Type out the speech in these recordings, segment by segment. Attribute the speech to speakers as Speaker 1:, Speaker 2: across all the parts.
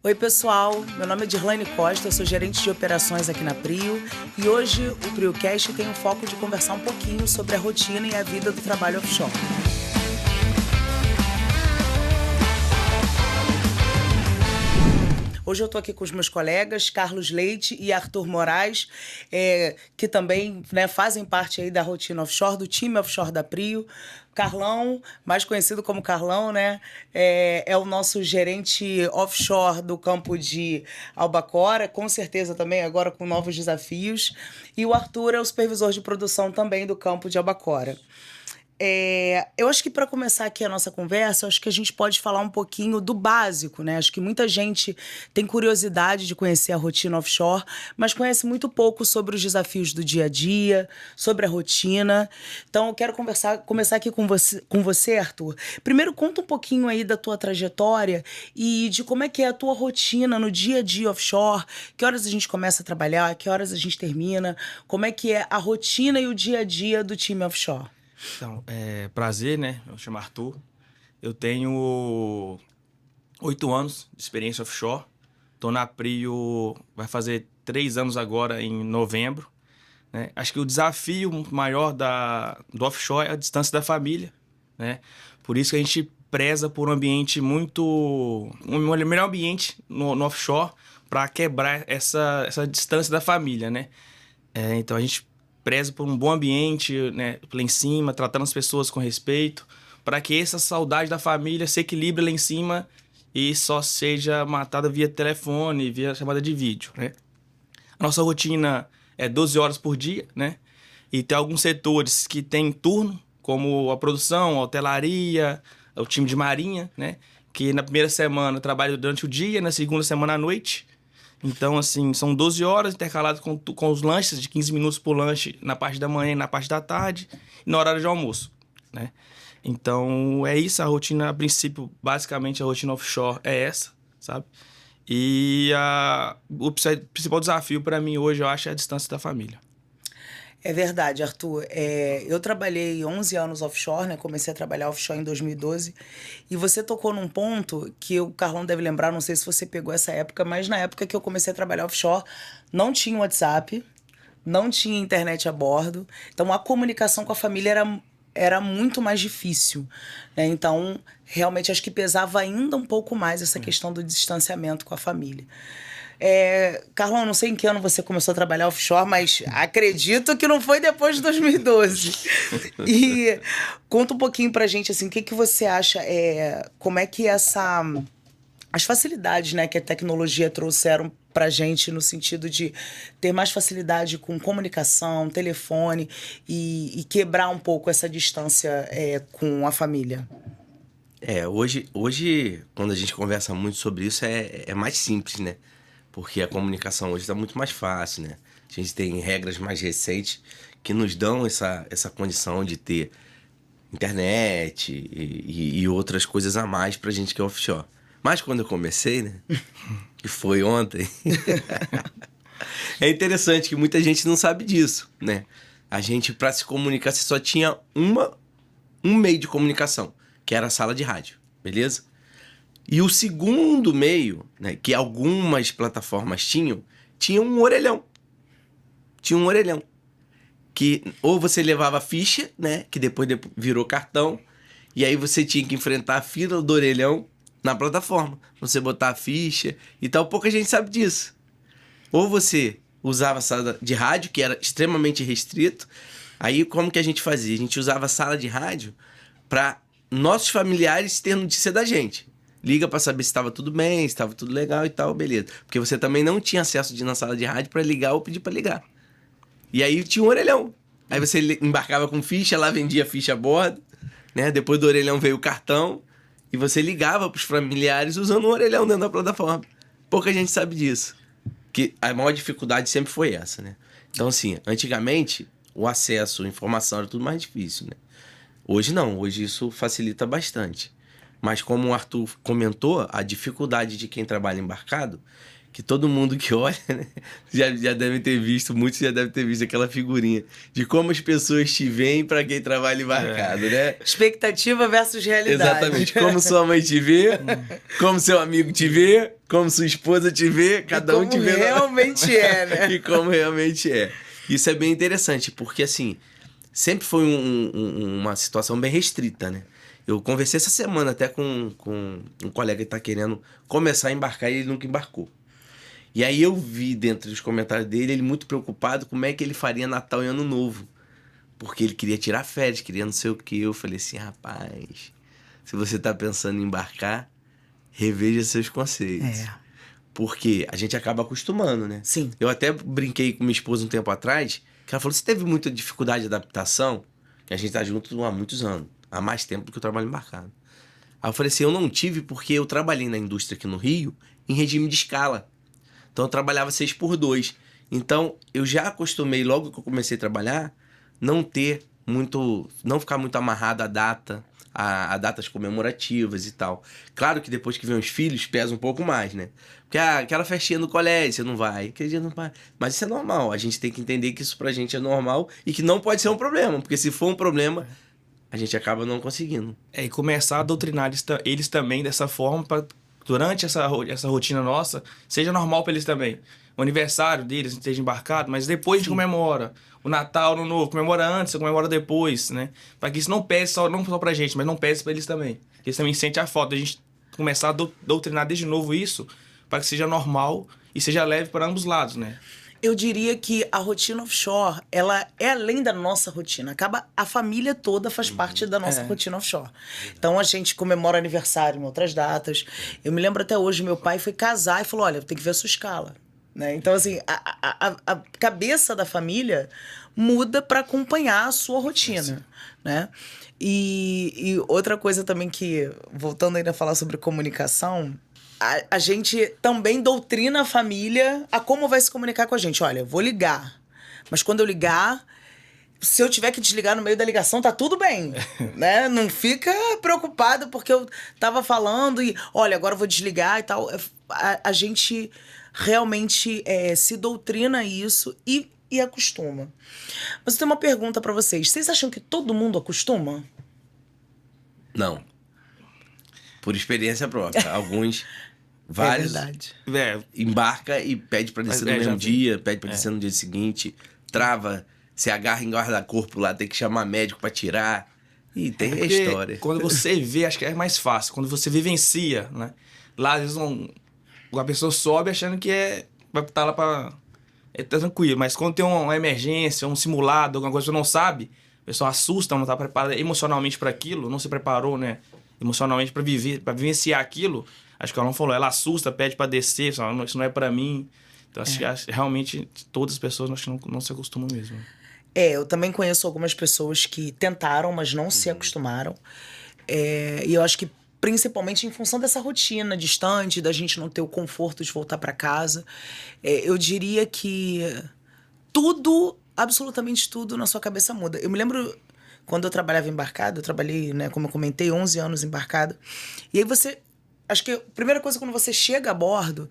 Speaker 1: Oi, pessoal. Meu nome é Dirlane Costa, eu sou gerente de operações aqui na Prio e hoje o PrioCast tem o foco de conversar um pouquinho sobre a rotina e a vida do trabalho offshore. Hoje eu estou aqui com os meus colegas, Carlos Leite e Arthur Moraes, que também fazem parte aí da rotina offshore, do time offshore da Prio. Carlão, mais conhecido como Carlão, é o nosso gerente offshore do campo de Albacora, com certeza também agora com novos desafios. E o Arthur é o supervisor de produção também do campo de Albacora. Eu acho que para começar aqui a nossa conversa, eu acho que a gente pode falar um pouquinho do básico, né? Acho que muita gente tem curiosidade de conhecer a rotina offshore, mas conhece muito pouco sobre os desafios do dia a dia, sobre a rotina. Então, eu quero começar aqui com você, Arthur. Primeiro, conta um pouquinho aí da tua trajetória e de como é que é a tua rotina no dia a dia offshore, que horas a gente começa a trabalhar, que horas a gente termina, como é que é a rotina e o dia a dia do time offshore.
Speaker 2: Então, prazer, né? Eu chamo Arthur. Eu tenho 8 anos de experiência offshore. Tô na Prio, vai fazer 3 anos agora em novembro, né? Acho que o desafio maior do offshore é a distância da família, né? Por isso que a gente preza por um ambiente um melhor ambiente no offshore para quebrar essa distância da família, né? Então a gente preza por um bom ambiente, né, lá em cima, tratando as pessoas com respeito, para que essa saudade da família se equilibre lá em cima e só seja matada via telefone, via chamada de vídeo, né? A nossa rotina é 12 horas por dia, né? E tem alguns setores que tem turno, como a produção, a hotelaria, o time de marinha, né? Que na primeira semana trabalha durante o dia, na segunda semana à noite. Então, assim, são 12 horas intercaladas com os lanches, de 15 minutos por lanche na parte da manhã e na parte da tarde, e na hora de almoço, né? Então, é isso, a rotina, a princípio, basicamente a rotina offshore é essa, sabe? E o principal desafio para mim hoje, eu acho, é a distância da família.
Speaker 1: É verdade, Arthur. Eu trabalhei 11 anos offshore, né? Comecei a trabalhar offshore em 2012. E você tocou num ponto que o Carlão deve lembrar, não sei se você pegou essa época, mas na época que eu comecei a trabalhar offshore, não tinha WhatsApp, não tinha internet a bordo. Então, a comunicação com a família era muito mais difícil, né? Então, realmente, acho que pesava ainda um pouco mais essa questão do distanciamento com a família. Carlão, não sei em que ano você começou a trabalhar offshore, mas acredito que não foi depois de 2012. E conta um pouquinho pra gente, assim, o que você acha, como é que as facilidades, né, que a tecnologia trouxeram pra gente no sentido de ter mais facilidade com comunicação, telefone e quebrar um pouco essa distância com a família.
Speaker 3: Hoje, quando a gente conversa muito sobre isso, é mais simples, né? Porque a comunicação hoje está muito mais fácil, né? A gente tem regras mais recentes que nos dão essa condição de ter internet e outras coisas a mais pra gente que é offshore. Mas quando eu comecei, né? Que foi ontem, é interessante que muita gente não sabe disso, né? A gente, para se comunicar, você só tinha um meio de comunicação, que era a sala de rádio, beleza? E o segundo meio, né, que algumas plataformas tinha um orelhão. Tinha um orelhão. Que ou você levava ficha, né, que depois virou cartão, e aí você tinha que enfrentar a fila do orelhão na plataforma. Você botar a ficha e tal, pouca gente sabe disso. Ou você usava a sala de rádio, que era extremamente restrito. Aí como que a gente fazia? A gente usava a sala de rádio para nossos familiares ter notícia da gente. Liga para saber se estava tudo bem, se estava tudo legal e tal, beleza. Porque você também não tinha acesso de ir na sala de rádio para ligar ou pedir para ligar. E aí tinha um orelhão. Aí você embarcava com ficha, lá vendia ficha a bordo, né? Depois do orelhão veio o cartão e você ligava pros familiares usando um orelhão dentro da plataforma. Pouca gente sabe disso. Que a maior dificuldade sempre foi essa, né? Então, assim, antigamente o acesso à informação era tudo mais difícil, né? Hoje não, hoje isso facilita bastante. Mas como o Arthur comentou, a dificuldade de quem trabalha embarcado, que todo mundo que olha, né, já deve ter visto, muitos já devem ter visto aquela figurinha de como as pessoas te veem para quem trabalha embarcado, né?
Speaker 1: Expectativa versus realidade.
Speaker 3: Exatamente. Como sua mãe te vê, como seu amigo te vê, como sua esposa te vê, cada um te vê.
Speaker 1: Como realmente é, né?
Speaker 3: E como realmente é. Isso é bem interessante, porque assim, sempre foi uma situação bem restrita, né? Eu conversei essa semana até com um colega que tá querendo começar a embarcar e ele nunca embarcou. E aí eu vi dentro dos comentários dele, ele muito preocupado como é que ele faria Natal e Ano Novo. Porque ele queria tirar férias, queria não sei o que. Eu falei assim, rapaz, se você tá pensando em embarcar, reveja seus conceitos. Porque a gente acaba acostumando, né?
Speaker 1: Sim.
Speaker 3: Eu até brinquei com minha esposa um tempo atrás, que ela falou, você teve muita dificuldade de adaptação? Que a gente tá junto há muitos anos, há mais tempo do que eu trabalho embarcado. Aí eu falei assim, eu não tive porque eu trabalhei na indústria aqui no Rio em regime de escala. Então eu trabalhava 6x2. Então eu já acostumei, logo que eu comecei a trabalhar, não ficar muito amarrado à data, a datas comemorativas e tal. Claro que depois que vem os filhos, pesa um pouco mais, né? Porque aquela festinha no colégio, você não vai, aquele dia não vai. Mas isso é normal, a gente tem que entender que isso pra gente é normal e que não pode ser um problema, porque se for um problema, a gente acaba não conseguindo.
Speaker 2: E começar a doutrinar eles também dessa forma, para durante essa rotina nossa, seja normal para eles também. O aniversário deles esteja embarcado, mas depois a gente comemora. O Natal, Ano Novo, comemora antes, comemora depois, né? Para que isso não pese não só pra gente, mas não pese para eles também. Eles também sentem a falta. A gente começar a doutrinar desde novo isso, para que seja normal e seja leve para ambos os lados, né?
Speaker 1: Eu diria que a rotina offshore, ela é além da nossa rotina. A família toda faz parte da nossa rotina offshore. Então, a gente comemora aniversário em outras datas. Eu me lembro até hoje, meu pai foi casar e falou, olha, tem que ver a sua escala. Né? Então, assim, a cabeça da família muda para acompanhar a sua rotina. Né? E outra coisa também que, voltando ainda a falar sobre comunicação... A gente também doutrina a família a como vai se comunicar com a gente. Olha, eu vou ligar, mas quando eu ligar, se eu tiver que desligar no meio da ligação, tá tudo bem, né? Não fica preocupado porque eu tava falando e, olha, agora eu vou desligar e tal. A gente realmente se doutrina isso e acostuma. Mas eu tenho uma pergunta pra vocês. Vocês acham que todo mundo acostuma?
Speaker 3: Não. Por experiência própria. Alguns... Vários embarca e pede pra descer no mesmo dia, pede pra descer no dia seguinte, trava, se agarra em guarda-corpo lá, tem que chamar médico pra tirar. E tem a história.
Speaker 2: Quando você vê, acho que é mais fácil. Quando você vivencia, né? Lá, às vezes, a pessoa sobe achando que vai estar lá pra... tá tranquilo. Mas quando tem uma emergência, um simulado, alguma coisa que você não sabe, a pessoa assusta, não tá preparada emocionalmente para aquilo, não se preparou, né? Emocionalmente para vivenciar aquilo. Acho que ela não falou, ela assusta, pede pra descer, fala, isso não é pra mim. Então, acho que realmente todas as pessoas acho que não se acostumam mesmo.
Speaker 1: Eu também conheço algumas pessoas que tentaram, mas não se acostumaram. E eu acho que, principalmente em função dessa rotina distante, da gente não ter o conforto de voltar pra casa, eu diria que tudo, absolutamente tudo, na sua cabeça muda. Eu me lembro... Quando eu trabalhava embarcado, eu trabalhei, né, como eu comentei, 11 anos embarcado. E aí acho que a primeira coisa, quando você chega a bordo,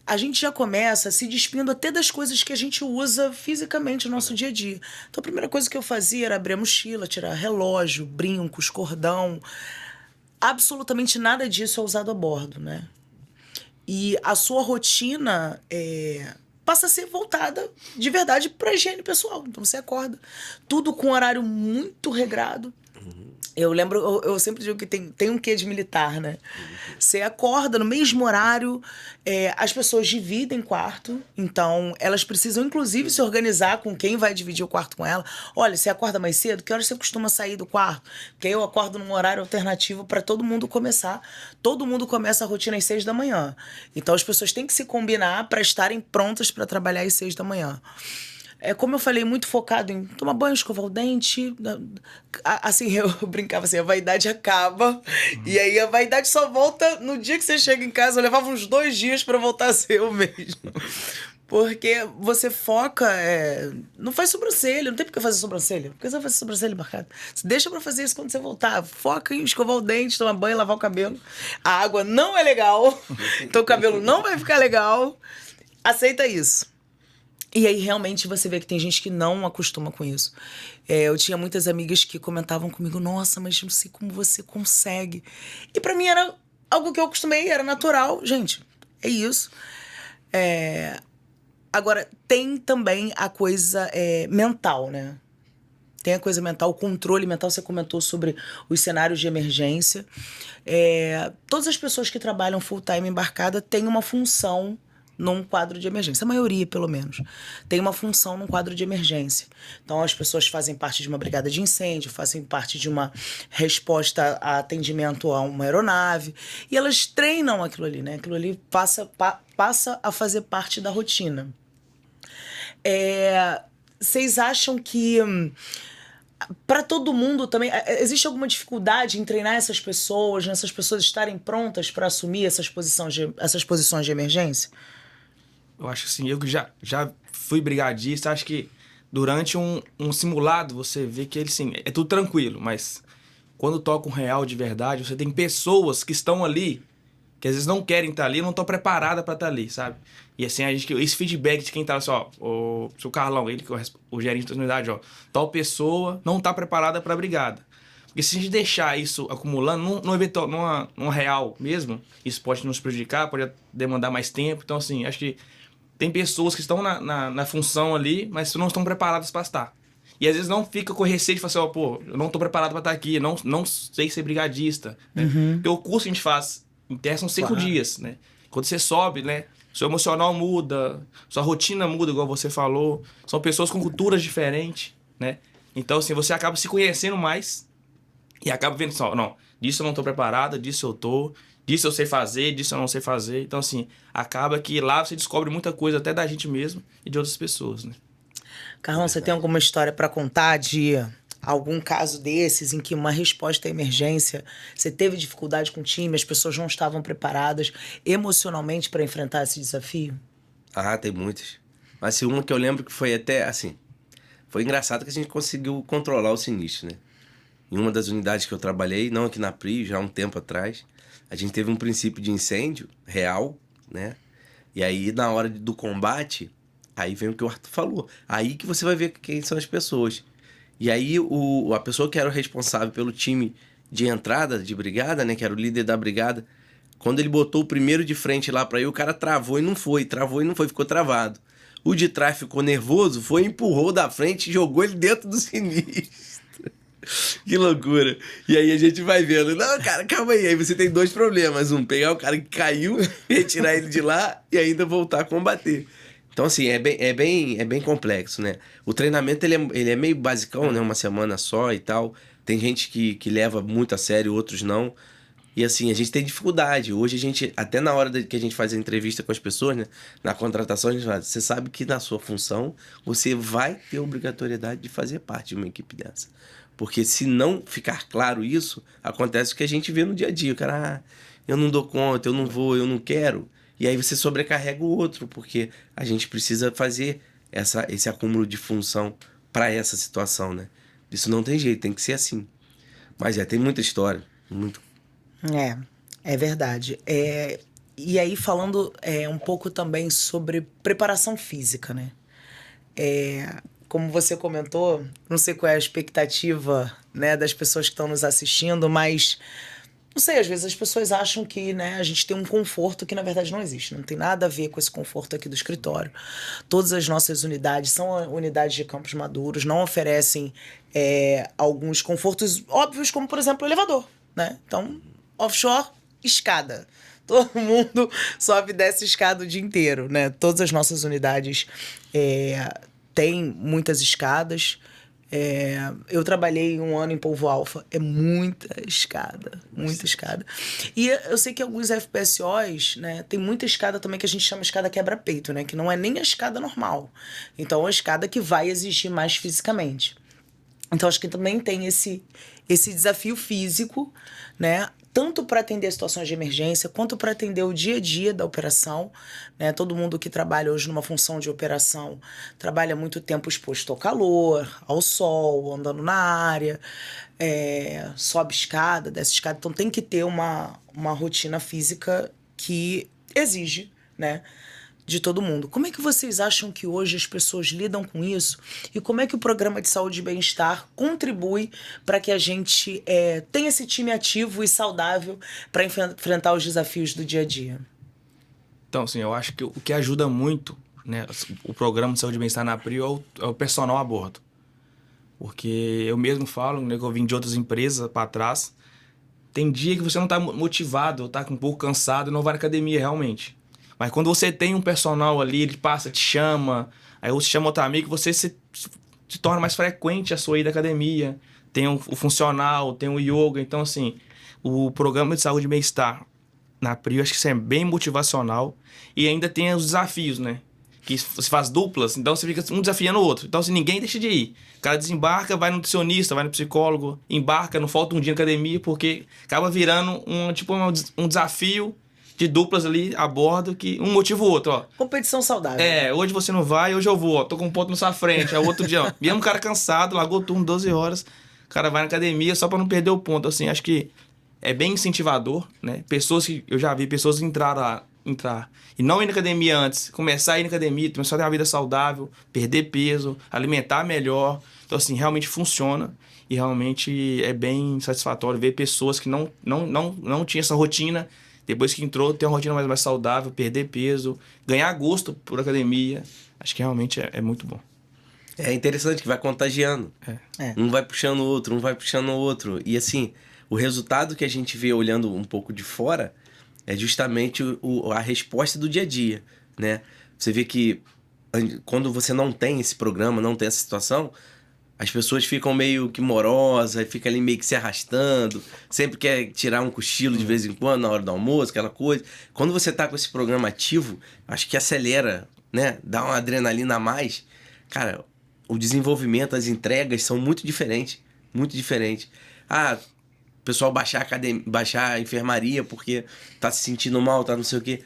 Speaker 1: a gente já começa se despindo até das coisas que a gente usa fisicamente no nosso dia a dia. Então, a primeira coisa que eu fazia era abrir a mochila, tirar relógio, brincos, cordão. Absolutamente nada disso é usado a bordo, né? E a sua rotina passa a ser voltada de verdade para a higiene pessoal. Então, você acorda tudo com um horário muito regrado. Eu lembro, eu sempre digo que tem um quê de militar, né? Você acorda no mesmo horário, as pessoas dividem quarto, então elas precisam, inclusive, se organizar com quem vai dividir o quarto com ela. Olha, você acorda mais cedo? Que horas você costuma sair do quarto? Porque aí eu acordo num horário alternativo para todo mundo começar. Todo mundo começa a rotina às 6 da manhã. Então as pessoas têm que se combinar para estarem prontas para trabalhar às 6 da manhã. Como eu falei, muito focado em tomar banho, escovar o dente. Assim, eu brincava assim, a vaidade acaba. E aí a vaidade só volta no dia que você chega em casa. Eu levava uns 2 dias para voltar a ser eu mesmo. Porque você foca... não faz sobrancelha, não tem porque fazer sobrancelha. Por que você vai fazer sobrancelha marcada? Você deixa pra fazer isso quando você voltar. Foca em escovar o dente, tomar banho, lavar o cabelo. A água não é legal, então o cabelo não vai ficar legal. Aceita isso. E aí, realmente, você vê que tem gente que não acostuma com isso. Eu tinha muitas amigas que comentavam comigo, nossa, mas não sei como você consegue. E pra mim era algo que eu acostumei, era natural. Gente, é isso. Agora, tem também a coisa mental, né? Tem a coisa mental, o controle mental. Você comentou sobre os cenários de emergência. Todas as pessoas que trabalham full-time embarcada têm uma função num quadro de emergência. A maioria, pelo menos, tem uma função num quadro de emergência. Então, as pessoas fazem parte de uma brigada de incêndio, fazem parte de uma resposta a atendimento a uma aeronave, e elas treinam aquilo ali, né? Aquilo ali passa a fazer parte da rotina. Vocês acham que para todo mundo também existe alguma dificuldade em treinar essas pessoas estarem prontas para assumir essas posições de emergência?
Speaker 2: Eu acho assim, eu que já fui brigadista, acho que durante um simulado você vê que ele, sim, é tudo tranquilo, mas quando toca um real de verdade, você tem pessoas que estão ali, que às vezes não querem estar ali, não estão preparadas para estar ali, sabe? E assim, esse feedback de quem tá assim, ó, o seu Carlão, ele que é o gerente da unidade, ó, tal pessoa não tá preparada para a brigada. Porque se a gente deixar isso acumulando, num real mesmo, isso pode nos prejudicar, pode demandar mais tempo. Então, assim, acho que tem pessoas que estão na função ali, mas não estão preparadas para estar. E às vezes não fica com receio de falar assim, ó, pô, eu não tô preparado para estar aqui, não sei ser brigadista, né? Porque o curso que a gente faz em terra são 5 dias, né? Quando você sobe, né? Seu emocional muda, sua rotina muda, igual você falou. São pessoas com culturas diferentes, né? Então, assim, você acaba se conhecendo mais e acaba vendo só, não, disso eu não tô preparado, disso eu tô, disso eu sei fazer, disso eu não sei fazer. Então, assim, acaba que lá você descobre muita coisa até da gente mesmo e de outras pessoas, né?
Speaker 1: Carlão, você tem alguma história para contar de algum caso desses em que uma resposta à emergência, você teve dificuldade com o time, as pessoas não estavam preparadas emocionalmente para enfrentar esse desafio?
Speaker 3: Ah, tem muitas. Mas assim, uma que eu lembro que foi até, assim, foi engraçado que a gente conseguiu controlar o sinistro, né? Em uma das unidades que eu trabalhei, não aqui na PRIO, já há um tempo atrás, a gente teve um princípio de incêndio real, né? E aí, na hora do combate, aí vem o que o Arthur falou. Aí que você vai ver quem são as pessoas. E aí, a pessoa que era o responsável pelo time de entrada de brigada, né? Que era o líder da brigada, quando ele botou o primeiro de frente lá pra ir, o cara travou e não foi, ficou travado. O de trás ficou nervoso, foi, empurrou da frente e jogou ele dentro do sinistro. Que loucura. E aí a gente vai vendo, não, cara, calma aí. Aí você tem 2 problemas. Um, pegar o cara que caiu, retirar ele de lá e ainda voltar a combater. Então, assim, é bem complexo, né? O treinamento, ele é meio basicão, né? Uma semana só e tal. Tem gente que leva muito a sério, outros não. E, assim, a gente tem dificuldade. Hoje a gente, até na hora que a gente faz a entrevista com as pessoas, né? Na contratação, a gente fala, você sabe que na sua função, você vai ter a obrigatoriedade de fazer parte de uma equipe dessa. Porque se não ficar claro isso, acontece o que a gente vê no dia a dia. O cara, eu não dou conta, eu não vou, eu não quero. E aí você sobrecarrega o outro, porque a gente precisa fazer esse acúmulo de função para essa situação, né? Isso não tem jeito, tem que ser assim. Mas tem muita história, muito.
Speaker 1: É verdade. E aí, falando um pouco também sobre preparação física, né? Como você comentou, não sei qual é a expectativa, né, das pessoas que estão nos assistindo, mas não sei, às vezes as pessoas acham que, né, a gente tem um conforto que na verdade não existe. Não tem nada a ver com esse conforto aqui do escritório. Todas as nossas unidades são unidades de campos maduros, não oferecem alguns confortos óbvios, como por exemplo o elevador, né? Então, offshore, escada. Todo mundo sobe e desce escada o dia inteiro, né? Todas as nossas unidades tem muitas escadas. Eu trabalhei 1 ano em Polvo Alfa. É muita escada. Muita escada. E eu sei que alguns FPSOs, né, tem muita escada também que a gente chama escada quebra-peito, né? Que não é nem a escada normal. Então, é uma escada que vai exigir mais fisicamente. Então, acho que também tem esse desafio físico, né? tanto para atender situações de emergência, quanto para atender o dia a dia da operação, né? Todo mundo que trabalha hoje numa função de operação trabalha muito tempo exposto ao calor, ao sol, andando na área, sobe escada, desce escada. Então tem que ter uma rotina física que exige, né, de todo mundo. Como é que vocês acham que hoje as pessoas lidam com isso? E como é que o programa de saúde e bem-estar contribui para que a gente tenha esse time ativo e saudável para enfrentar os desafios do dia a dia?
Speaker 2: Então, assim, eu acho que o que ajuda muito, né, o programa de saúde e bem-estar na PRIO é o personal a bordo. Porque eu mesmo falo, né, que eu vim de outras empresas para trás, tem dia que você não está motivado, está um pouco cansado e não vai na academia realmente. Mas quando você tem um personal ali, ele passa, te chama, aí você chama outro amigo, você se torna mais frequente a sua ida à academia. Tem o funcional, tem o yoga. Então, assim, o programa de saúde e bem-estar na PRIO, acho que isso é bem motivacional. E ainda tem os desafios, né? Que você faz duplas, então você fica um desafiando o outro. Então, assim, ninguém deixa de ir. O cara desembarca, vai no nutricionista, vai no psicólogo, embarca, não falta um dia na academia, porque acaba virando um desafio de duplas ali a bordo, que um motiva o outro, ó.
Speaker 1: Competição saudável.
Speaker 2: Hoje você não vai, hoje eu vou, ó. Tô com um ponto na sua frente. Aí o outro dia, ó. Mesmo um cara cansado, largou o turno 12 horas, o cara vai na academia só pra não perder o ponto. Assim, acho que é bem incentivador, né? Pessoas que eu já vi, pessoas entrar e não ir na academia antes, começar a ir na academia, começar a ter uma vida saudável, perder peso, alimentar melhor. Então, assim, realmente funciona e realmente é bem satisfatório ver pessoas que não tinham essa rotina, depois que entrou, ter uma rotina mais saudável, perder peso, ganhar gosto por academia. Acho que realmente é muito bom.
Speaker 3: É interessante que vai contagiando. Um vai puxando o outro, um vai puxando o outro. E assim, o resultado que a gente vê olhando um pouco de fora é justamente a resposta do dia a dia, né? Você vê que quando você não tem esse programa, não tem essa situação, as pessoas ficam meio que morosas, fica ali meio que se arrastando, sempre quer tirar um cochilo de vez em quando, na hora do almoço, aquela coisa. Quando você tá com esse programa ativo, acho que acelera, né? Dá uma adrenalina a mais. Cara, o desenvolvimento, as entregas são muito diferentes, muito diferentes. O pessoal baixar a enfermaria porque tá se sentindo mal, tá não sei o quê.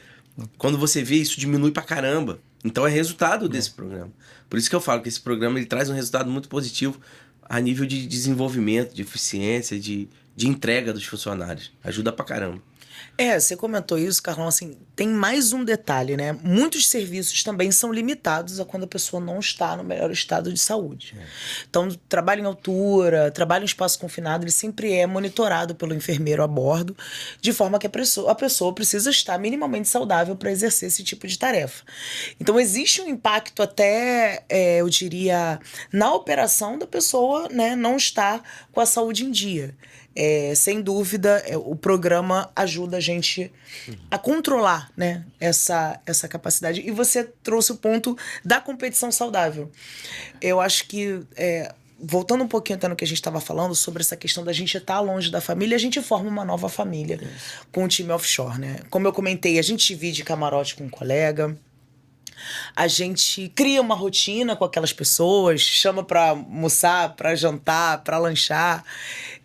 Speaker 3: Quando você vê, isso diminui pra caramba. Então é resultado desse programa. Por isso que eu falo que esse programa ele traz um resultado muito positivo a nível de desenvolvimento, de eficiência, de entrega dos funcionários. Ajuda pra caramba.
Speaker 1: Você comentou isso, Carlão, assim, tem mais um detalhe, né? Muitos serviços também são limitados a quando a pessoa não está no melhor estado de saúde. Então, trabalho em altura, trabalho em espaço confinado, ele sempre é monitorado pelo enfermeiro a bordo, de forma que a pessoa precisa estar minimamente saudável para exercer esse tipo de tarefa. Então, existe um impacto até, eu diria, na operação da pessoa, né, não estar com a saúde em dia. Sem dúvida, o programa ajuda a gente a controlar, né, essa capacidade. E você trouxe o ponto da competição saudável. Eu acho que, voltando um pouquinho até no que a gente estava falando, sobre essa questão da gente estar longe da família, a gente forma uma nova família com o time offshore, né? Como eu comentei, a gente divide camarote com um colega, a gente cria uma rotina com aquelas pessoas, chama para almoçar, para jantar, para lanchar.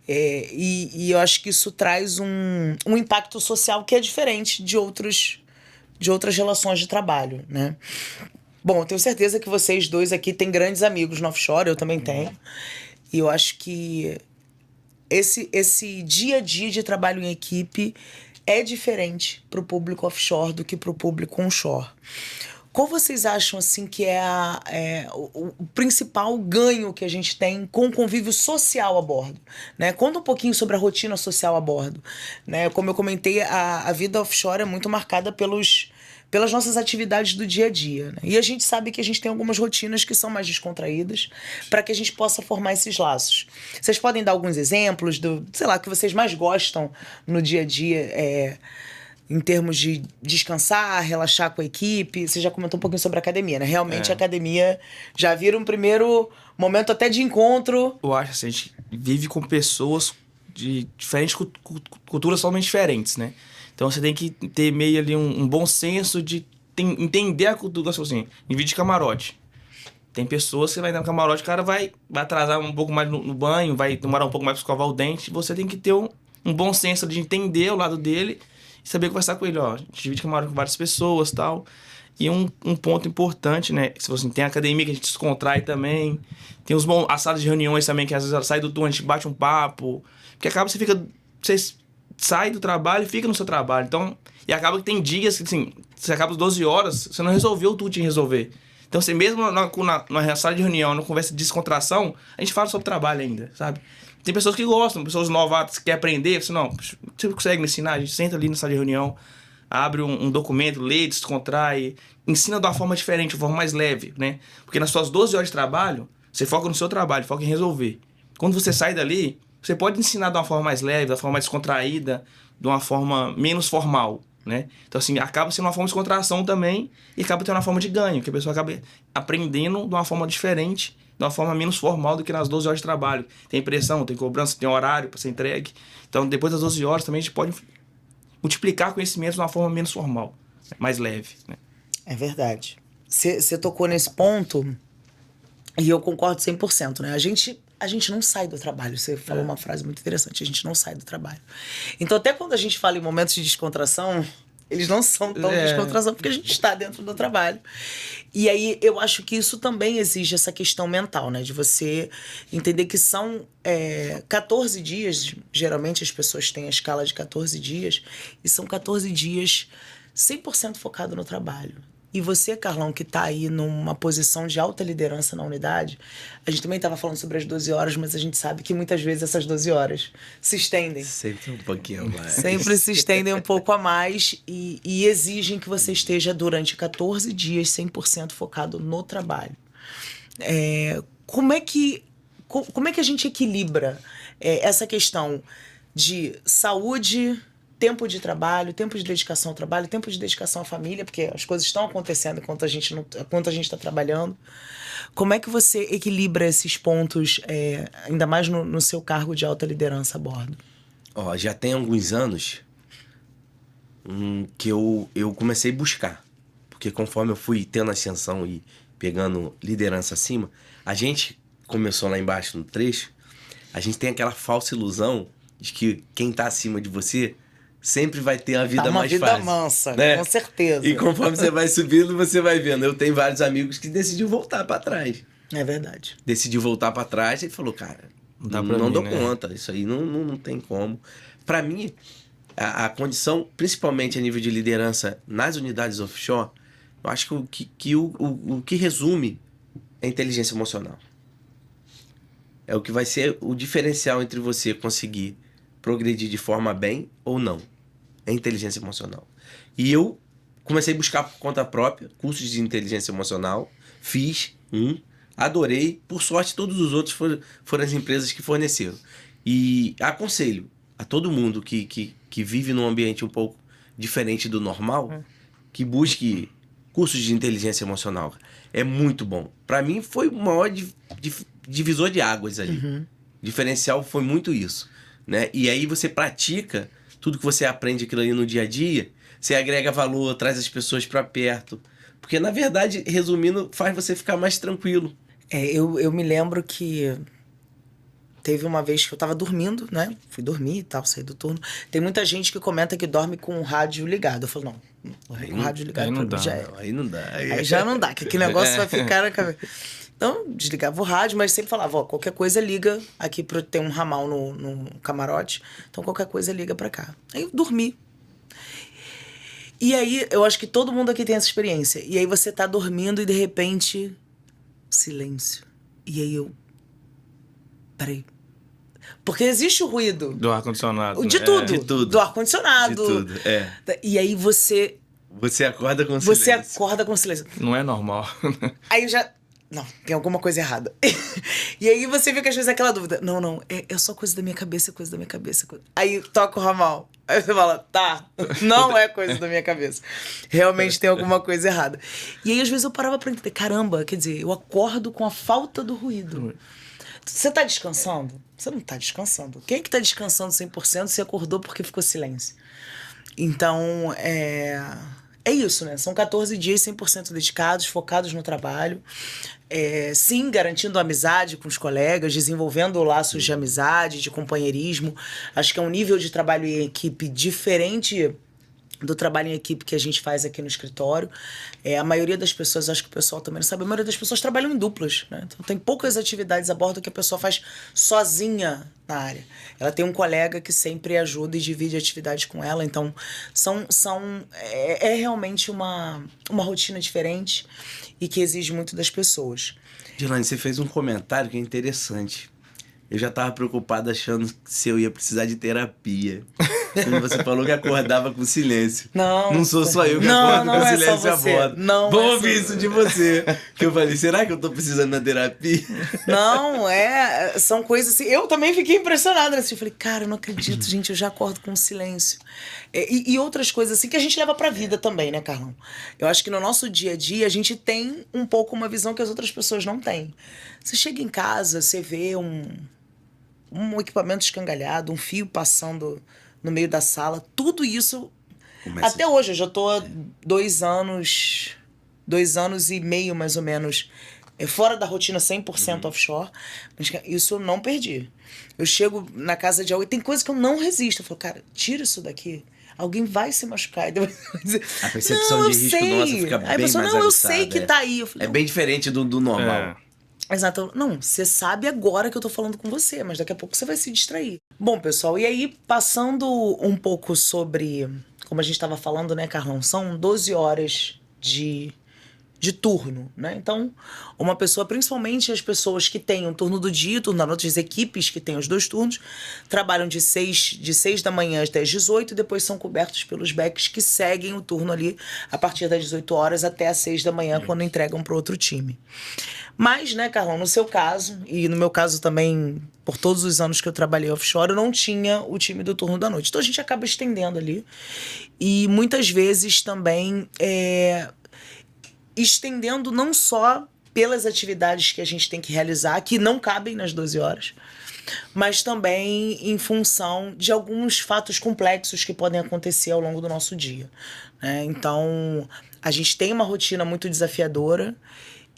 Speaker 1: E eu acho que isso traz um impacto social que é diferente de outras relações de trabalho, né? Bom, eu tenho certeza que vocês dois aqui têm grandes amigos no offshore, eu também tenho. E eu acho que esse dia a dia de trabalho em equipe é diferente para o público offshore do que para o público onshore. Qual vocês acham assim que é o principal ganho que a gente tem com o convívio social a bordo, né? Conta um pouquinho sobre a rotina social a bordo, né? Como eu comentei, a vida offshore é muito marcada pelas nossas atividades do dia a dia, né? E a gente sabe que a gente tem algumas rotinas que são mais descontraídas para que a gente possa formar esses laços. Vocês podem dar alguns exemplos que vocês mais gostam no dia a dia, em termos de descansar, relaxar com a equipe? Você já comentou um pouquinho sobre a academia, né? Realmente a academia já vira um primeiro momento até de encontro.
Speaker 2: Eu acho assim, a gente vive com pessoas de diferentes culturas totalmente diferentes, né? Então você tem que ter meio ali um bom senso de entender a cultura, assim, divide camarote. Tem pessoas que você vai dar no camarote, o cara vai atrasar um pouco mais no banho, vai demorar um pouco mais para escovar o dente. Você tem que ter um um bom senso de entender o lado dele e saber conversar com ele, ó. A gente divide camarote com várias pessoas e tal. E um ponto importante, né? Se você tem a academia que a gente descontrai também. Tem as salas de reuniões também, que às vezes sai do turno, a gente bate um papo. Porque acaba você sai do trabalho e fica no seu trabalho. Então, e acaba que tem dias que, assim, você acaba às 12 horas, você não resolveu tudo que tinha que resolver. Então, assim, mesmo na sala de reunião, na conversa de descontração, a gente fala sobre trabalho ainda, sabe? Tem pessoas que gostam, pessoas novatas que querem aprender. Você, não, você consegue me ensinar? A gente senta ali na sala de reunião, abre um documento, lê, descontrai, ensina de uma forma diferente, de uma forma mais leve, né? Porque nas suas 12 horas de trabalho, você foca no seu trabalho, foca em resolver. Quando você sai dali, você pode ensinar de uma forma mais leve, de uma forma mais descontraída, de uma forma menos formal, né? Então, assim, acaba sendo uma forma de descontração também e acaba tendo uma forma de ganho, que a pessoa acaba aprendendo de uma forma diferente, de uma forma menos formal do que nas 12 horas de trabalho. Tem pressão, tem cobrança, tem horário para ser entregue. Então, depois das 12 horas também a gente pode multiplicar conhecimentos de uma forma menos formal, mais leve, né?
Speaker 1: É verdade. Você tocou nesse ponto e eu concordo 100%, né? A gente não sai do trabalho. Você falou uma frase muito interessante. A gente não sai do trabalho. Então, até quando a gente fala em momentos de descontração, eles não são tão descontração porque a gente está dentro do trabalho. E aí, eu acho que isso também exige essa questão mental, né? De você entender que são 14 dias. Geralmente, as pessoas têm a escala de 14 dias. E são 14 dias 100% focado no trabalho. E você, Carlão, que está aí numa posição de alta liderança na unidade, a gente também estava falando sobre as 12 horas, mas a gente sabe que muitas vezes essas 12 horas se estendem.
Speaker 3: Sempre um pouquinho a mais.
Speaker 1: Sempre se estendem um pouco a mais e exigem que você esteja durante 14 dias 100% focado no trabalho. Como é que a gente equilibra essa questão de saúde, tempo de trabalho, tempo de dedicação ao trabalho, tempo de dedicação à família, porque as coisas estão acontecendo enquanto a gente está trabalhando. Como é que você equilibra esses pontos, ainda mais no seu cargo de alta liderança a bordo?
Speaker 3: Já tem alguns anos que eu comecei a buscar. Porque conforme eu fui tendo ascensão e pegando liderança acima, a gente começou lá embaixo no trecho, a gente tem aquela falsa ilusão de que quem está acima de você sempre vai ter uma vida mais fácil.
Speaker 1: Uma vida mansa, né? Com certeza.
Speaker 3: E conforme você vai subindo, você vai vendo. Eu tenho vários amigos que decidiram voltar para trás.
Speaker 1: É verdade.
Speaker 3: Decidiu voltar para trás e falou, cara, não dou conta. Isso aí não tem como. Para mim, a condição, principalmente a nível de liderança nas unidades offshore, eu acho que o que resume é a inteligência emocional. É o que vai ser o diferencial entre você conseguir progredir de forma bem ou não. É inteligência emocional. E eu comecei a buscar por conta própria cursos de inteligência emocional. Fiz adorei. Por sorte, todos os outros foram as empresas que forneceram. E aconselho a todo mundo que vive num ambiente um pouco diferente do normal, que busque cursos de inteligência emocional. É muito bom. Para mim, foi o maior divisor de águas ali. Diferencial foi muito isso, né? E aí você pratica tudo que você aprende aquilo ali no dia a dia, você agrega valor, traz as pessoas para perto. Porque, na verdade, resumindo, faz você ficar mais tranquilo.
Speaker 1: Eu me lembro que teve uma vez que eu tava dormindo, né? Fui dormir e tal, saí do turno. Tem muita gente que comenta que dorme com o rádio ligado. Eu falo, não, dormir com o rádio ligado
Speaker 2: não dá.
Speaker 3: Aí não dá.
Speaker 1: Aí já não dá, que aquele negócio vai ficar na cabeça. Então, desligava o rádio, mas sempre falava, qualquer coisa liga aqui tem um ramal no camarote, então qualquer coisa liga pra cá. Aí eu dormi. E aí, eu acho que todo mundo aqui tem essa experiência. E aí você tá dormindo e de repente, silêncio. E aí peraí. Porque existe o ruído.
Speaker 2: Do ar-condicionado.
Speaker 1: De tudo.
Speaker 3: De tudo.
Speaker 1: Do ar-condicionado.
Speaker 3: De tudo,
Speaker 1: E aí você
Speaker 3: acorda com silêncio.
Speaker 1: Você acorda com silêncio.
Speaker 2: Não é normal.
Speaker 1: Aí já... Não, tem alguma coisa errada. E aí você fica às vezes aquela dúvida. Não, é só coisa da minha cabeça, coisa da minha cabeça. Aí toca o ramal. Aí você fala, tá, não é coisa da minha cabeça. Realmente tem alguma coisa errada. E aí às vezes eu parava pra entender, caramba, quer dizer, eu acordo com a falta do ruído. Você tá descansando? Você não tá descansando. Quem é que tá descansando 100% se acordou porque ficou silêncio? Então, é é isso, né? São 14 dias 100% dedicados, focados no trabalho. Sim, garantindo amizade com os colegas, desenvolvendo laços de amizade, de companheirismo. Acho que é um nível de trabalho em equipe diferente do trabalho em equipe que a gente faz aqui no escritório. A maioria das pessoas, acho que o pessoal também não sabe, a maioria das pessoas trabalham em duplas, né? Então tem poucas atividades a bordo que a pessoa faz sozinha na área. Ela tem um colega que sempre ajuda e divide atividades com ela, então é realmente uma rotina diferente e que exige muito das pessoas.
Speaker 3: Dilane, você fez um comentário que é interessante. Eu já tava preocupado achando se eu ia precisar de terapia. Quando você falou que acordava com silêncio.
Speaker 1: Não
Speaker 3: sou só eu que acordo com silêncio a bordo.
Speaker 1: Não,
Speaker 3: vou ouvir isso de você. Que eu falei, será que eu tô precisando da terapia?
Speaker 1: Não, são coisas assim. Eu também fiquei impressionada. Assim, eu falei, cara, eu não acredito, gente, eu já acordo com silêncio. E outras coisas assim que a gente leva pra vida também, né, Carlão? Eu acho que no nosso dia a dia a gente tem um pouco uma visão que as outras pessoas não têm. Você chega em casa, você vê um equipamento escangalhado, um fio passando no meio da sala, tudo isso. Até hoje, eu já tô há 2 anos e meio, mais ou menos, fora da rotina 100% offshore, mas isso eu não perdi. Eu chego na casa de alguém, tem coisa que eu não resisto. Eu falo, cara, tira isso daqui. Alguém vai se machucar.
Speaker 3: A percepção de risco nossa fica bem mais aguçada.
Speaker 1: Eu sei que tá aí. Eu falei,
Speaker 3: bem diferente do normal.
Speaker 1: Exato. Não, você sabe agora que eu tô falando com você, mas daqui a pouco você vai se distrair. Bom, pessoal, e aí, passando um pouco sobre, como a gente tava falando, né, Carlão? São 12 horas de turno, né? Então, uma pessoa, principalmente as pessoas que têm um turno do dia, turno da noite, as equipes que têm os 2 turnos, trabalham de 6 da manhã até as 18 e depois são cobertos pelos backs que seguem o turno ali a partir das 18 horas até as 6 da manhã, quando entregam para outro time. Mas, né, Carlão, no seu caso, e no meu caso também, por todos os anos que eu trabalhei offshore, eu não tinha o time do turno da noite. Então a gente acaba estendendo ali. E muitas vezes também estendendo não só pelas atividades que a gente tem que realizar, que não cabem nas 12 horas, mas também em função de alguns fatos complexos que podem acontecer ao longo do nosso dia, né? Então, a gente tem uma rotina muito desafiadora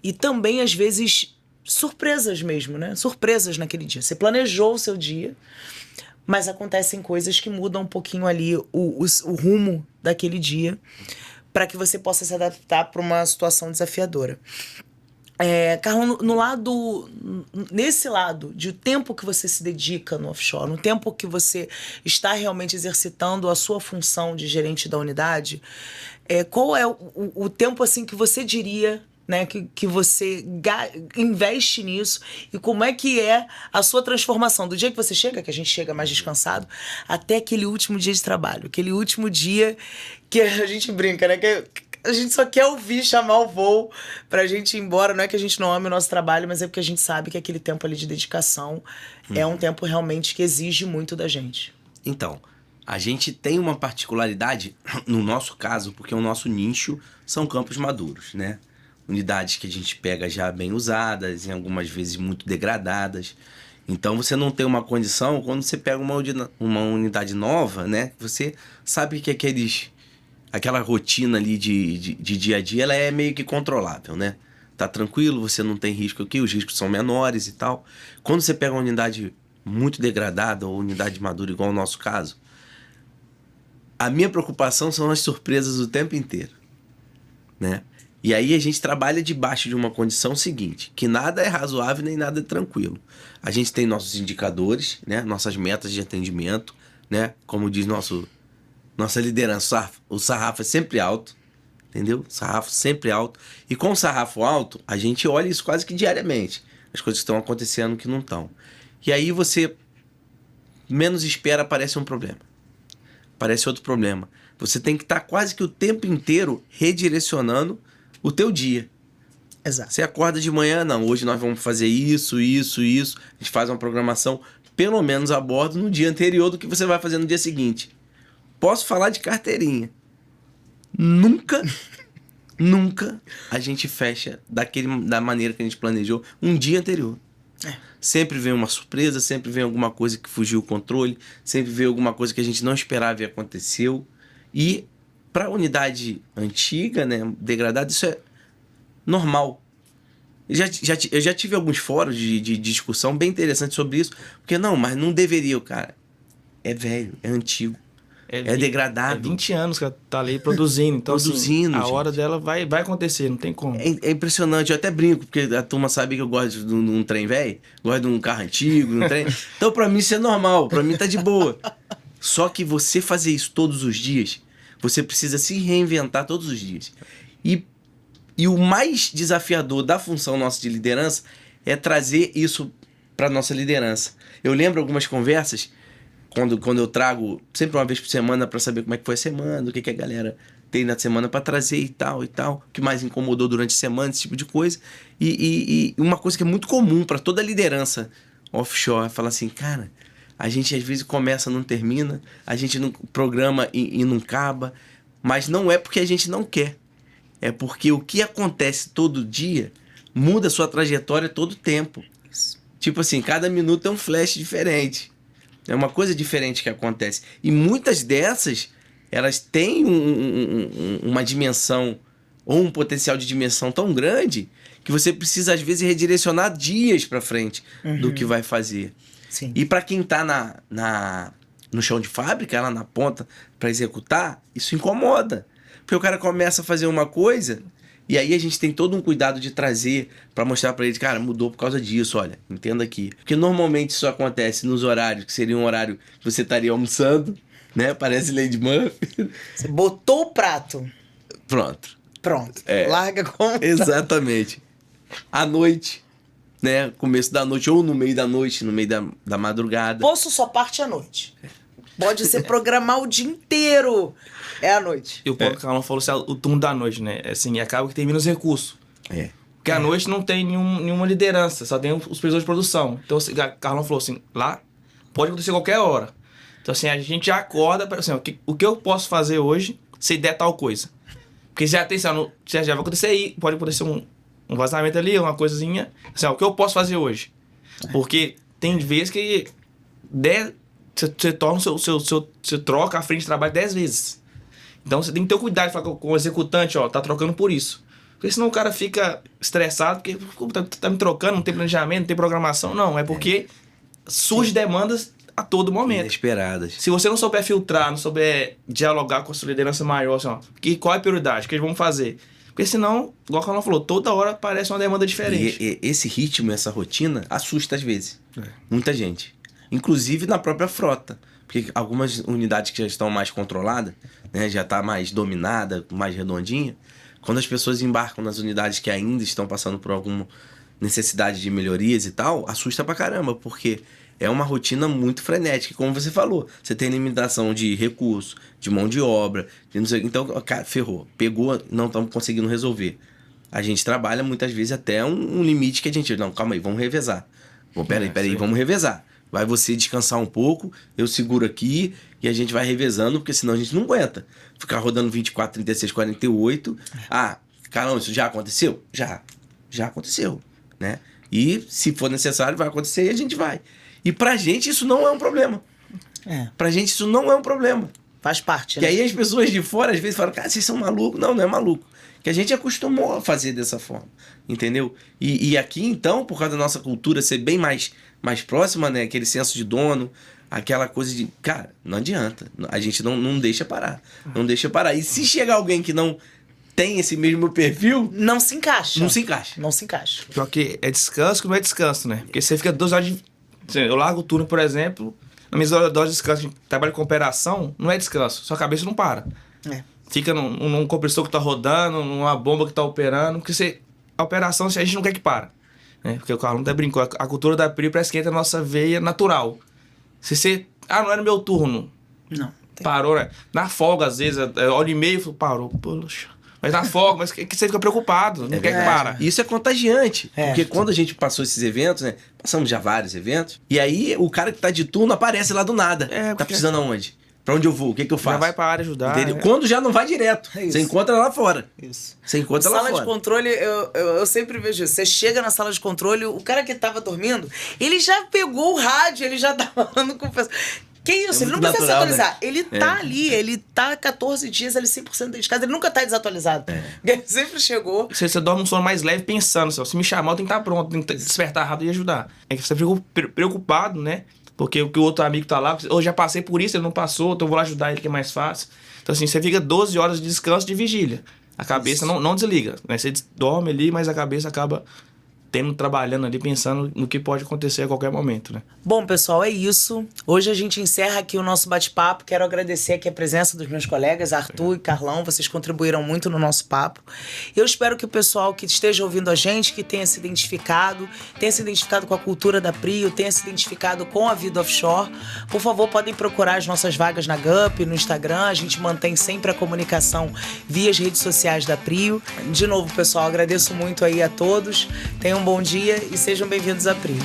Speaker 1: e também, às vezes, surpresas mesmo, né? Surpresas naquele dia. Você planejou o seu dia, mas acontecem coisas que mudam um pouquinho ali o rumo daquele dia para que você possa se adaptar para uma situação desafiadora. Carlão, nesse lado de o tempo que você se dedica no offshore, no tempo que você está realmente exercitando a sua função de gerente da unidade, qual é o tempo assim que você diria, né, que você investe nisso e como é que é a sua transformação do dia que você chega, que a gente chega mais descansado, até aquele último dia de trabalho, aquele último dia que a gente brinca, né, que a gente só quer ouvir chamar o voo pra gente ir embora. Não é que a gente não ame o nosso trabalho, mas é porque a gente sabe que aquele tempo ali de dedicação é um tempo realmente que exige muito da gente.
Speaker 3: Então, a gente tem uma particularidade no nosso caso, porque o nosso nicho são campos maduros, né? Unidades que a gente pega já bem usadas, em algumas vezes muito degradadas. Então você não tem uma condição, quando você pega uma unidade nova, né? Você sabe que aquela rotina ali de dia a dia, ela é meio que controlável, né? Tá tranquilo, você não tem risco aqui, os riscos são menores e tal. Quando você pega uma unidade muito degradada ou unidade madura, igual o nosso caso, a minha preocupação são as surpresas o tempo inteiro, né? E aí a gente trabalha debaixo de uma condição seguinte, que nada é razoável nem nada é tranquilo. A gente tem nossos indicadores, né? Nossas metas de atendimento, né? Como diz nossa liderança, o sarrafo é sempre alto, entendeu? O sarrafo sempre alto. E com o sarrafo alto, a gente olha isso quase que diariamente. As coisas que estão acontecendo que não estão. E aí você menos espera, aparece um problema. Aparece outro problema. Você tem que estar quase que o tempo inteiro redirecionando o teu dia.
Speaker 1: Exato.
Speaker 3: Você acorda de manhã, não, hoje nós vamos fazer isso. A gente faz uma programação, pelo menos a bordo, no dia anterior do que você vai fazer no dia seguinte. Posso falar de carteirinha. Nunca a gente fecha da maneira que a gente planejou um dia anterior. Sempre vem uma surpresa, sempre vem alguma coisa que fugiu o controle, sempre vem alguma coisa que a gente não esperava e aconteceu. E pra unidade antiga, né, degradada, isso é normal. Eu já tive alguns fóruns de discussão bem interessantes sobre isso, porque mas não deveria, cara. É velho, é antigo. É degradado.
Speaker 2: É 20 anos que ela tá ali produzindo. Então,
Speaker 3: Produzindo,
Speaker 2: assim, a
Speaker 3: gente.
Speaker 2: hora dela vai acontecer, não tem como.
Speaker 3: É impressionante, eu até brinco, porque a turma sabe que eu gosto de um trem velho, gosto de um carro antigo, de um trem. Então, pra mim, isso é normal, pra mim tá de boa. Só que você fazer isso todos os dias, você precisa se reinventar todos os dias. E o mais desafiador da função nossa de liderança é trazer isso pra nossa liderança. Eu lembro algumas conversas, quando eu trago sempre uma vez por semana para saber como é que foi a semana, o que a galera tem na semana para trazer e tal, o que mais incomodou durante a semana, esse tipo de coisa. E uma coisa que é muito comum para toda liderança offshore é falar assim, cara, a gente às vezes começa, não termina, a gente não programa e não acaba, mas não é porque a gente não quer. É porque o que acontece todo dia muda a sua trajetória todo tempo. Tipo assim, cada minuto é um flash diferente. É uma coisa diferente que acontece. E muitas dessas, elas têm uma dimensão ou um potencial de dimensão tão grande que você precisa, às vezes, redirecionar dias para frente do que vai fazer.
Speaker 1: Sim.
Speaker 3: E para quem tá no chão de fábrica, lá na ponta, para executar, isso incomoda. Porque o cara começa a fazer uma coisa e aí a gente tem todo um cuidado de trazer para mostrar para ele, cara, mudou por causa disso, olha, entenda aqui. Porque normalmente isso acontece nos horários que seria um horário que você estaria almoçando, né? Parece Lady Murphy.
Speaker 1: Você botou o prato.
Speaker 3: Pronto.
Speaker 1: Larga com...
Speaker 3: Exatamente. À noite, né? Começo da noite ou no meio da noite, no meio da madrugada.
Speaker 1: Poço só parte à noite. Pode ser programar o dia inteiro. É à noite.
Speaker 2: E o próprio Carlão falou assim, o turno da noite, né? Assim, acaba que tem menos recurso. Porque à noite não tem nenhuma liderança, só tem os supervisores de produção. Então, assim, o Carlão falou assim, lá pode acontecer qualquer hora. Então, assim, a gente já acorda para assim, o que eu posso fazer hoje se der tal coisa? Porque já tem, já vai acontecer aí, pode acontecer um vazamento ali, uma coisinha. Assim, o que eu posso fazer hoje? Porque tem vezes que você torna você troca a frente de trabalho 10 vezes. Então você tem que ter cuidado de falar com o executante, tá trocando por isso. Porque senão o cara fica estressado, porque tá me trocando, não tem planejamento, não tem programação. Não, é porque surgem demandas a todo momento.
Speaker 3: Inesperadas.
Speaker 2: Se você não souber filtrar, não souber dialogar com a sua liderança maior, assim, qual é a prioridade, o que eles vão fazer? Porque senão, igual o Carlão falou, toda hora aparece uma demanda diferente.
Speaker 3: E esse ritmo, essa rotina, assusta às vezes. Muita gente. Inclusive na própria frota. Porque algumas unidades que já estão mais controladas, né, já está mais dominada, mais redondinha, quando as pessoas embarcam nas unidades que ainda estão passando por alguma necessidade de melhorias e tal, assusta pra caramba, porque é uma rotina muito frenética. Como você falou, você tem limitação de recurso, de mão de obra, de não sei, então, cara, ferrou. Pegou, não estamos conseguindo resolver. A gente trabalha muitas vezes até um limite que a gente... Não, calma aí, vamos revezar. Peraí, vamos revezar. Vai você descansar um pouco, eu seguro aqui e a gente vai revezando, porque senão a gente não aguenta. Ficar rodando 24, 36, 48. Caramba, isso já aconteceu? Já aconteceu, né? E se for necessário, vai acontecer e a gente vai. E pra gente isso não é um problema. Pra gente isso não é um problema.
Speaker 1: Faz parte,
Speaker 3: né? E aí as pessoas de fora às vezes falam, cara, vocês são malucos. Não é maluco. Que a gente acostumou a fazer dessa forma, entendeu? E aqui, então, por causa da nossa cultura ser bem mais próxima, né? Aquele senso de dono, aquela coisa de... Cara, não adianta. A gente não deixa parar. Não deixa parar. E se chegar alguém que não tem esse mesmo perfil...
Speaker 1: Não se encaixa.
Speaker 3: Não se encaixa.
Speaker 1: Não se encaixa.
Speaker 2: Pior que é descanso que não é descanso, né? Porque você fica 2 horas de... Eu largo o turno, por exemplo, na minhas horas de descanso, a gente trabalha com operação, não é descanso. Sua cabeça não para. Fica num compressor que tá rodando, numa bomba que tá operando, porque a operação a gente não quer que para. Né? Porque o Carlão até brincou, a cultura da PRI parece que entra na nossa veia natural. Se você... não era meu turno.
Speaker 1: Não.
Speaker 2: Parou, né? Na folga, às vezes, hora e meia, parou. Poxa. Mas na folga, mas que você fica preocupado, não quer que para.
Speaker 3: Isso é contagiante. Porque quando a gente passou esses eventos, né? Passamos já vários eventos. E aí o cara que tá de turno aparece lá do nada. Tá precisando aonde? Pra onde eu vou? O que eu faço?
Speaker 2: Já vai pra área ajudar.
Speaker 3: Quando já não vai direto. Você encontra lá fora.
Speaker 1: Isso.
Speaker 3: Você encontra lá fora.
Speaker 1: Sala de controle, eu sempre vejo isso. Você chega na sala de controle, o cara que tava dormindo, ele já pegou o rádio, ele já tá falando com o pessoal. Que isso, ele
Speaker 3: muito
Speaker 1: não precisa se
Speaker 3: natural,
Speaker 1: atualizar.
Speaker 3: né?
Speaker 1: Ele tá ali, ele tá 14 dias ali 100% dedicado, ele nunca tá desatualizado. Ele sempre chegou.
Speaker 2: Você dorme um sono mais leve pensando, se me chamar, eu tenho que estar pronto, tenho que despertar rápido e ajudar. É que você fica preocupado, né? Porque o outro amigo tá lá, eu já passei por isso, ele não passou, então eu vou lá ajudar ele que é mais fácil. Então assim, você fica 12 horas de descanso de vigília. A cabeça não desliga, né? Você dorme ali, mas a cabeça acaba trabalhando ali, pensando no que pode acontecer a qualquer momento, né?
Speaker 1: Bom, pessoal, é isso. Hoje a gente encerra aqui o nosso bate-papo. Quero agradecer aqui a presença dos meus colegas, Arthur e Carlão. Vocês contribuíram muito no nosso papo. Eu espero que o pessoal que esteja ouvindo a gente, que tenha se identificado com a cultura da Prio, tenha se identificado com a vida offshore, por favor, podem procurar as nossas vagas na GUP, no Instagram. A gente mantém sempre a comunicação via as redes sociais da Prio. De novo, pessoal, agradeço muito aí a todos. Tenham um bom dia e sejam bem-vindos à Prio.